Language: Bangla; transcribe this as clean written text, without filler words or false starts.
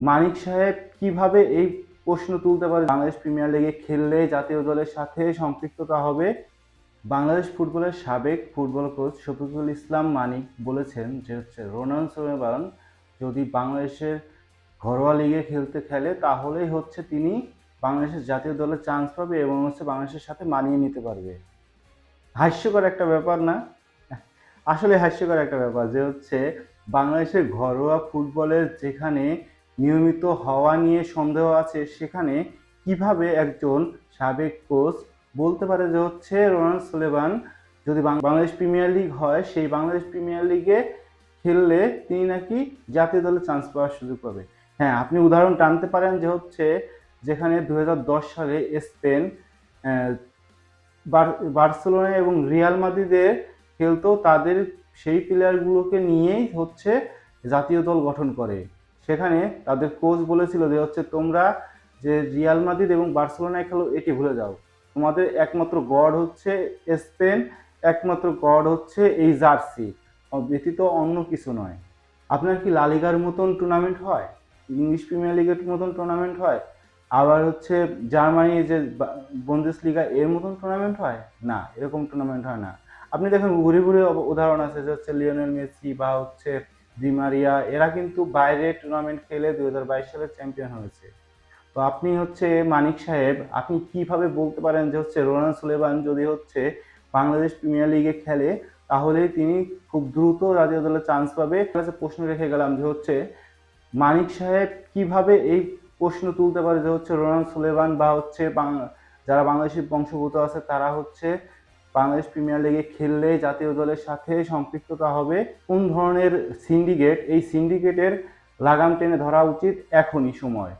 মানিক সাহেব কিভাবে এই প্রশ্ন তুলতে পারে বাংলাদেশ প্রিমিয়ার লিগে খেললে জাতীয় দলের সাথে সম্পৃক্ততা হবে? বাংলাদেশ ফুটবলের সাবেক ফুটবল কোচ শফিকুল ইসলাম মানিক বলেছেন যে রোনান সোলেমান যদি বাংলাদেশের ঘরোয়া লিগে খেলে তাহলেই তিনি বাংলাদেশের জাতীয় দলে চান্স পাবে এবং বাংলাদেশের সাথে মানিয়ে নিতে পারবে। হাস্যকর একটা ব্যাপার না? আসলে হাস্যকর একটা ব্যাপার যে বাংলাদেশের ঘরোয়া ফুটবলের যেখানে নিয়মিত হওয়া নিয়ে সন্দেহ আছে, সেখানে কিভাবে একজন সাবেক কোচ বলতে পারে যে রোনান সোলেমান যদি বাংলাদেশ প্রিমিয়ার লিগ হয়, সেই বাংলাদেশ প্রিমিয়ার লিগে খেললে তিনি নাকি জাতীয় দলে চান্স পাওয়ার সুযোগ পাবে। হ্যাঁ, আপনি উদাহরণ টানতে পারেন যে যেখানে 2010 সালে স্পেন বার্সেলোনা এবং রিয়াল মাদ্রিদের খেলতো, তাদের সেই প্লেয়ারগুলোকে নিয়েই জাতীয় দল গঠন করে। সেখানে তাদের কোচ বলেছিল যে তোমরা যে রিয়াল মাদ্রিদ এবং বার্সেলোনায় খেলো এটি ভুলে যাও, তোমাদের একমাত্র গড স্পেন, একমাত্র গড এই জার্সি, ব্যতীত অন্য কিছু নয়। আপনার কি লা লিগার মতন টুর্নামেন্ট হয়? ইংলিশ প্রিমিয়ার লিগের মতন টুর্নামেন্ট হয়? আবার জার্মানি যে বুন্দেসলিগা এর মতন টুর্নামেন্ট হয় না, এরকম টুর্নামেন্ট হয় না। আপনি দেখেন ঘুরে ঘুরে উদাহরণ আছে যে লিওনেল মেসি বা ডি মারিয়া, এরা কিন্তু বাইরে টুর্নামেন্ট খেলে 2022 সালে চ্যাম্পিয়ন হয়েছে। তো আপনি মানিক সাহেব, আপনি কিভাবে বলতে পারেন যে রোনান সোলেমান যদি বাংলাদেশ প্রিমিয়ার লিগে খেলে তাহলে তিনি খুব দ্রুত জাতীয় দলে চান্স পাবে? প্রশ্ন রেখে গেলাম যে মানিক সাহেব কিভাবে এই প্রশ্ন তুলতে পারে যে রোনান সোলেমান বা যারা বাংলাদেশি বংশোদ্ভূত আছে তারা বাংলাদেশ প্রিমিয়ার লিগে খেললে জাতীয় দলের সাথে সম্পৃক্ততা হবে? কোন ধরনের সিন্ডিকেট, এই সিন্ডিকেটের লাগাম টেনে ধরা উচিত এখনই সময়।